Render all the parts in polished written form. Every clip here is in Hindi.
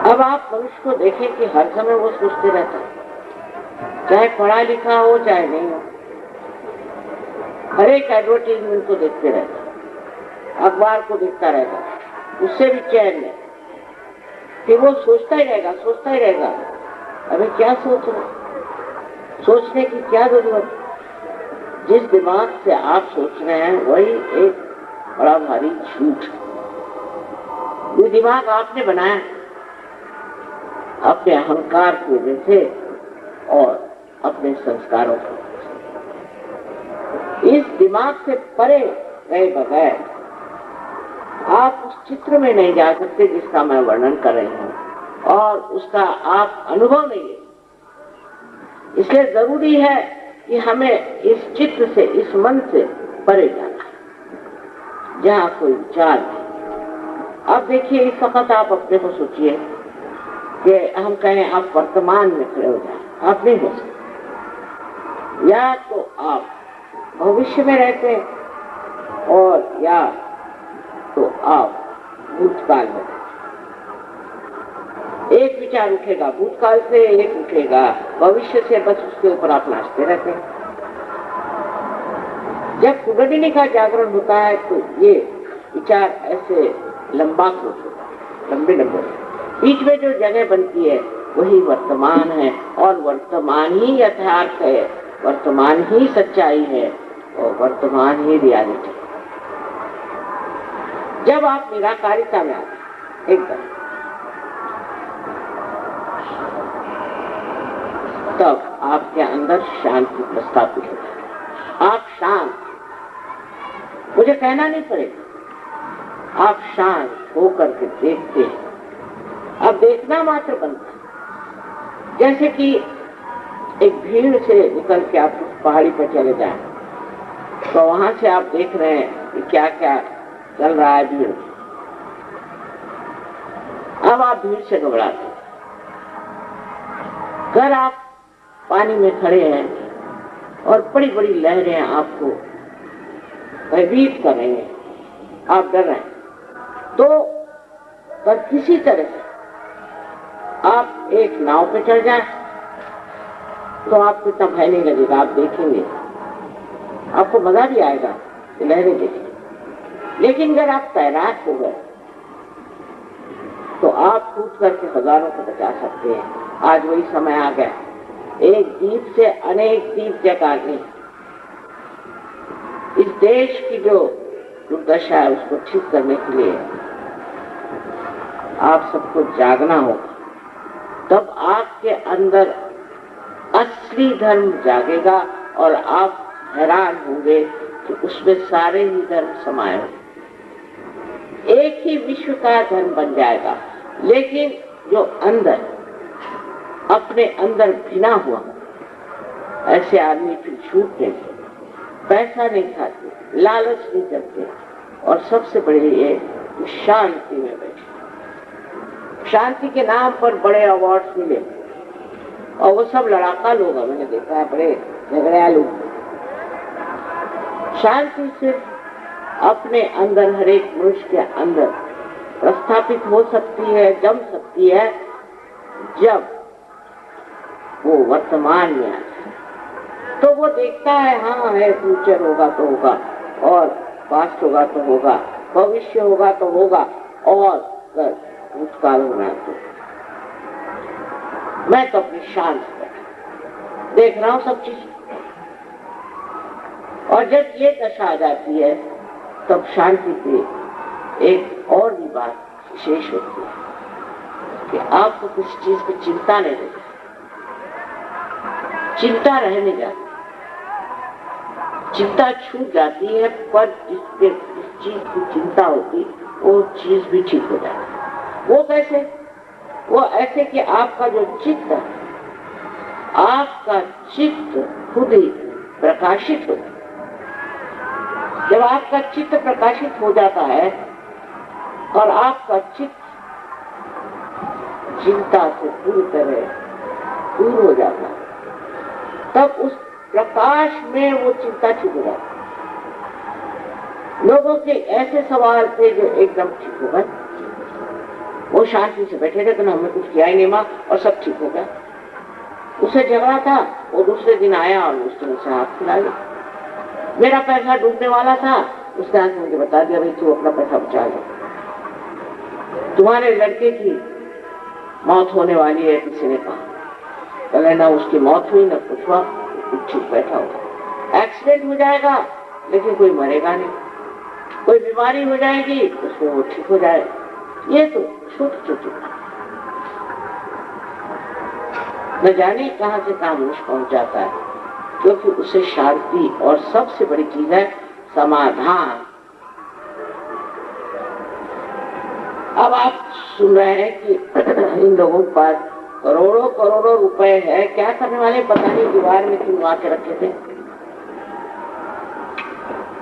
अब आप मनुष्य को देखें कि हर समय वो सोचते रहता है, चाहे पढ़ा लिखा हो चाहे नहीं हो, हर एक एडवर्टाइजमेंट को देखते रहता है, अखबार को देखता रहता है, उससे भी चैन नहीं, फिर वो सोचता ही रहेगा। अबे क्या सोच रहे, सोचने की क्या जरूरत। जिस दिमाग से आप सोच रहे हैं वही एक बड़ा भारी झूठ। ये दिमाग आपने बनाया अपने अहंकार की वजह से और अपने संस्कारों की वजह से। इस दिमाग से परे गए बगैर आप उस चित्र में नहीं जा सकते जिसका मैं वर्णन कर रही हूं, और उसका आप अनुभव नहीं ले। इसलिए जरूरी है कि हमें इस चित्र से, इस मन से परे जाना है जहां कोई विचार नहीं। अब देखिए, इस वक्त आप अपने को सोचिए कि हम कहें आप वर्तमान में खड़े हो जाए, आप नहीं हो सकते। या तो आप भविष्य में रहते हैं और या तो आप भूतकाल में। एक विचार उठेगा भूतकाल से, एक उठेगा भविष्य से, बस उसके ऊपर आप नाचते रहते हैं। जब कुंडलिनी का जागरण होता है तो ये विचार ऐसे लंबे बीच में जो जगह बनती है वही वर्तमान है, और वर्तमान ही यथार्थ है, वर्तमान ही सच्चाई है और वर्तमान ही रियलिटी। जब आप निराकारिता में आते एकदम, तब आपके अंदर शांति प्रस्थापित होती है। आप शांत, मुझे कहना नहीं पड़ेगा, आप शांत होकर के देखते हैं। अब देखना मात्र बनता है। जैसे कि एक भीड़ से निकल के आप पहाड़ी पर चले जाएं, तो वहां से आप देख रहे हैं कि क्या क्या चल रहा है भीड़। अब आप भीड़ से घबराते, अगर आप पानी में खड़े हैं और बड़ी बड़ी लहरें आपको भयभीत कर रही हैं, आप डर रहे हैं, तो पर किसी तरह से आप एक नाव पे चढ़ जाएं तो आपको इतना भय नहीं लगेगा। आप देखेंगे, आपको मजा भी आएगा लहरें देखेंगे। लेकिन अगर आप तैराक हो गए तो आप कूद करके हजारों को बचा सकते हैं। आज वही समय आ गया, एक द्वीप से अनेक द्वीप जगा दी। इस देश की जो दुर्दशा है उसको ठीक करने के लिए आप सबको जागना होगा, तब आपके अंदर असली धर्म जागेगा और आप हैरान होंगे कि उसमें सारे ही धर्म समाये होंगे, एक ही विश्व का धर्म बन जाएगा। लेकिन जो अंदर अपने अंदर भिना हुआ, ऐसे आदमी फिर झूठ नहीं, पैसा नहीं खाते, लालच नहीं करते, और सबसे बड़ी ये शांति में बैठे। शांति के नाम पर बड़े अवार्ड्स मिले, और वो सब लड़ाका लोग हैं, मैंने देखा है, बड़े झगड़ियालू। शांति सिर्फ अपने अंदर, हर एक मनुष्य के अंदर प्रस्थापित हो सकती है, जम सकती है, जब वो वर्तमान में आता है। तो वो देखता है, हाँ है, फ्यूचर होगा तो होगा, और पास्ट होगा तो होगा, भविष्य होगा तो होगा, और भूतकाल होना तो। मैं तो अपनी शांत देख रहा हूं सब चीज। और जब ये दशा आ जाती है तब शांति की एक और भी बात विशेष होती है कि आपको किसी चीज की चिंता नहीं रहती, चिंता रह नहीं जाती, चिंता छूट जाती है, पर जिस चीज की चिंता होती वो चीज भी ठीक हो जाती है। वो कैसे? वो ऐसे कि आपका जो चित्त है, आपका चित्त खुद ही प्रकाशित हो। जब आपका चित्त प्रकाशित हो जाता है और आपका चित्त चिंता से पूरी तरह दूर हो जाता है, तब उस प्रकाश में वो चिंता छिप जाती। लोगों के ऐसे सवाल थे जो एकदम ठीक हो गए, वो शांति से बैठे थे तो हमने कुछ किया ही नहीं माँ, और सब ठीक हो गया। उससे झगड़ा था, वो दूसरे दिन आया और उसने मुझसे हाथ खिला लिया। मेरा पैसा डूबने वाला था, उसने आके मुझे बता दिया भाई तू अपना पैसा बचा ले, तुम्हारे लड़के की मौत होने वाली है। किसी ने कहा पहले ना उसकी मौत हुई ना कुछ हुआ, ठीक बैठा हुआ। एक्सीडेंट हो जाएगा लेकिन कोई मरेगा नहीं, कोई बीमारी हो जाएगी उसमें वो ठीक हो जाएगा। ये तो छोटी छोटी न जाने कहां से कहां मनुष्य पहुंच जाता है, क्योंकि उसे शांति और सबसे बड़ी चीज है समाधान। अब आप सुन रहे हैं कि इन लोगों के पास करोड़ों करोड़ों रुपए है, क्या करने वाले पता नहीं, दीवार में क्यों आके रखे थे,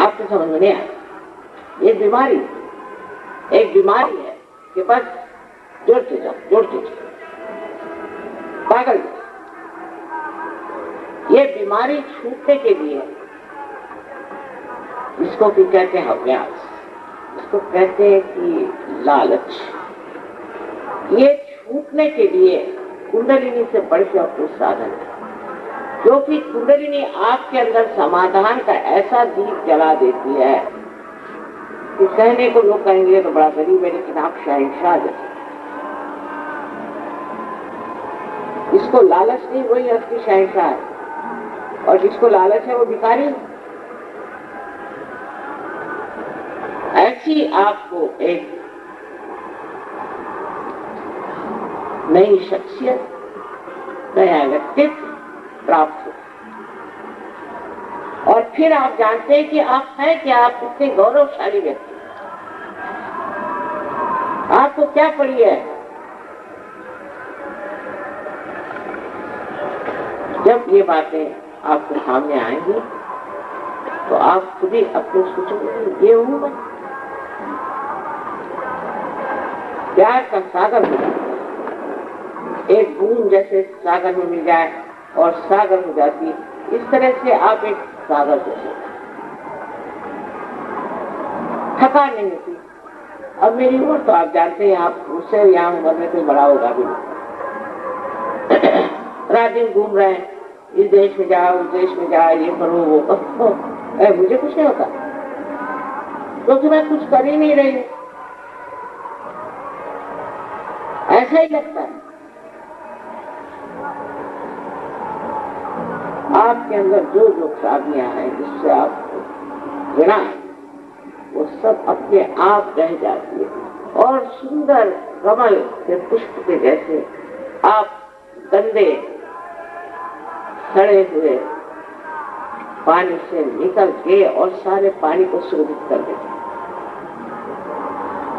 आपको समझ में नहीं आया। ये बीमारी, एक बीमारी है कि बस जोड़ते जाओ जोड़ते जाओ, पागल। ये बीमारी छूटने के लिए, इसको भी कहते हैं अभ्यास, इसको कहते हैं कि लालच, ये छूटने के लिए कुंडलिनी से बढ़ के आपको साधन है। क्योंकि कुंडलिनी आपके अंदर समाधान का ऐसा दीप जला देती है कि कहने को लोग कहेंगे तो बड़ा गरीब है, लेकिन आप शहंशाह जैसे। इसको लालच नहीं, वही असली शहंशाह है, और जिसको लालच है वो भिखारी। ऐसी आपको एक नई शख्सियत, नया व्यक्तित्व प्राप्त हो, और फिर आप जानते हैं कि आप हैं क्या, आप कितने गौरवशाली व्यक्ति, आपको क्या पड़ी है। जब ये बातें आपके सामने आएंगी तो आप खुद ही अपने सोचोगे ये हूं मैं। प्यार का सागर हो जाता है, एक बूंद जैसे सागर में मिल जाए और सागर हो जाती है, इस तरह से आप एक सागर जैसे, थकान नहीं होती। अब मेरी उम्र तो आप जानते हैं, आप उससे यहाँ उम्र में कोई बड़ा होगा भी नहीं। रात दिन घूम रहे हैं, इस देश में जाओ उस देश में जाओ, ये करो वो करो, मुझे कुछ नहीं होता क्योंकि मैं कुछ कर ही नहीं रही, ऐसा ही लगता है। आपके अंदर जो जो खराबियां हैं, जिससे आपको घृणा है, वो सब अपने आप रह जाती है, और सुंदर कमल के पुष्प के जैसे आप गंदे सड़े हुए पानी से निकल के और सारे पानी को सुरक्षित कर देते।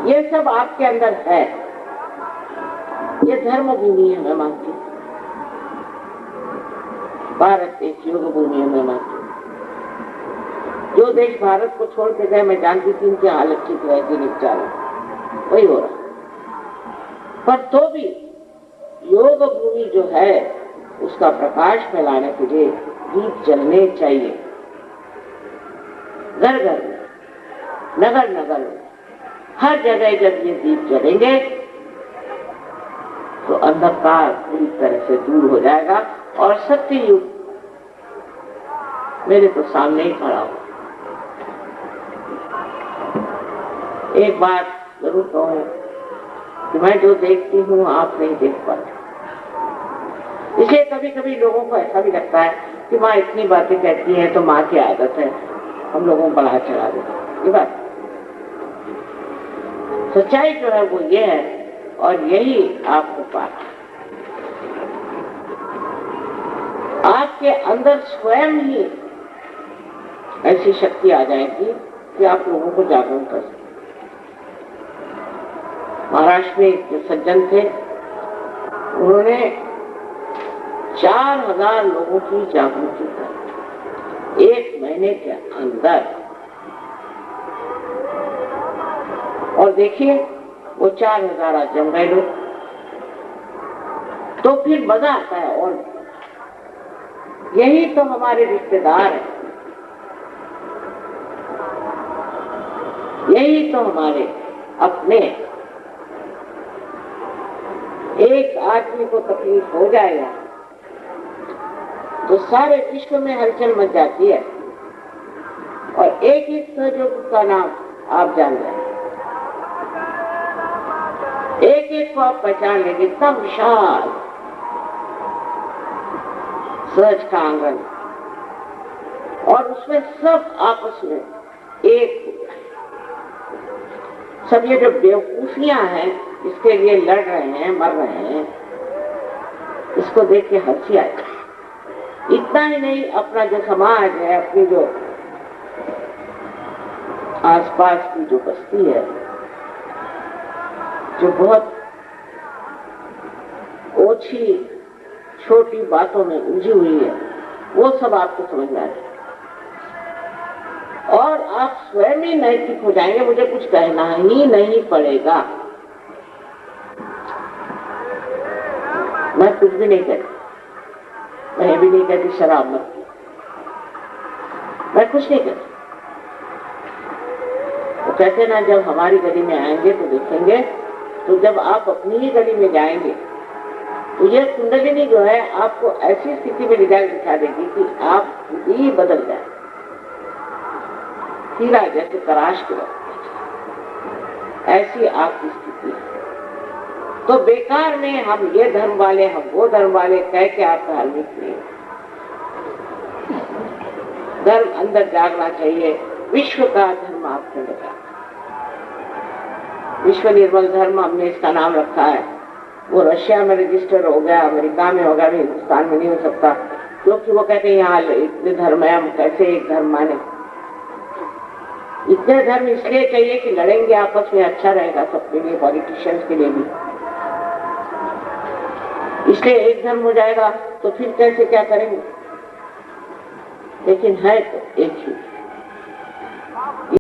ये सब आपके अंदर है, ये धर्म भूमि है, मैं मानती हूँ। भारत एक योग भूमि है, मैं मानती हूँ। जो देश भारत को छोड़ के गए, मैं जानती थी इनकी हालत ठीक रहेगी, निपटारा वही हो रहा। पर तो भी योग भूमि जो है उसका प्रकाश फैलाने के लिए दीप जलने चाहिए, घर घर में, नगर नगर में, हर जगह जब ये दीप जलेंगे तो अंधकार पूरी तरह से दूर हो जाएगा और सत्य युग मेरे तो सामने ही खड़ा हो। एक बात जरूर कहूं कि मैं जो देखती हूँ आप नहीं देख पाते, इसलिए कभी कभी लोगों को ऐसा भी लगता है कि माँ इतनी बातें कहती है तो माँ की आदत है, हम लोगों को बढ़ा चढ़ा देते। ये बात सच्चाई जो है वो ये है, और यही आपको पाना, आपके अंदर स्वयं ही ऐसी शक्ति आ जाएगी कि आप लोगों को जागरूक कर सकते। महाराष्ट्र में एक सज्जन थे, उन्होंने 4000 लोगों की जागृति की 1 महीने के अंदर, और देखिए वो 4000 आज जम गए लोग, तो फिर मजा आता है। और यही तो हमारे रिश्तेदार हैं, यही तो हमारे अपने, एक आदमी को तकलीफ हो जाएगा तो सारे विश्व में हलचल मच जाती है। और एक ही सहयोग का नाम आप जान रहे हैं, एक एक को आप पहचान लेंगे। इतना विशाल सहज का आंगन, और उसमें सब आपस में एक। सब ये जो बेवकूफियां हैं इसके लिए लड़ रहे हैं, मर रहे हैं, इसको देख के हंसी आए। इतना ही नहीं, अपना जो समाज है, अपनी जो आसपास की जो बस्ती है, जो बहुत ओछी छोटी बातों में उलझी हुई है, वो सब आपको समझ में आ जाए और आप स्वयं ही नैतिक हो जाएंगे। मुझे कुछ कहना ही नहीं पड़ेगा, मैं कुछ भी नहीं कहती, मैं भी नहीं कहती शराब मत, मैं कुछ नहीं कहती। वो कहते ना, जब हमारी गली में आएंगे तो देखेंगे, तो जब आप अपनी ही गली में जाएंगे तो ये कुंडलिनी जो है आपको ऐसी स्थिति में दिखा देगी कि आप ही बदल जाए, हीरा जैसे तराश के वक्त, ऐसी आपकी स्थिति है। तो बेकार में हम ये धर्म वाले, हम वो धर्म वाले कह के आप धार्मिक नहीं। धर्म अंदर जागना चाहिए, विश्व का धर्म आपके अंदर जागना। विश्व निर्मल धर्म हमने इसका नाम रखा है। वो रशिया में रजिस्टर हो गया, अमेरिका में हो गया, हिंदुस्तान में नहीं हो सकता, क्योंकि वो कहते हैं यहाँ इतने धर्म है, हम कैसे एक धर्म माने। इतने धर्म इसलिए चाहिए कि लड़ेंगे आपस में, अच्छा रहेगा सबके लिए, पॉलिटिशियंस के लिए भी। इसलिए एक धर्म हो जाएगा तो फिर कैसे क्या करेंगे, लेकिन है तो एक ही।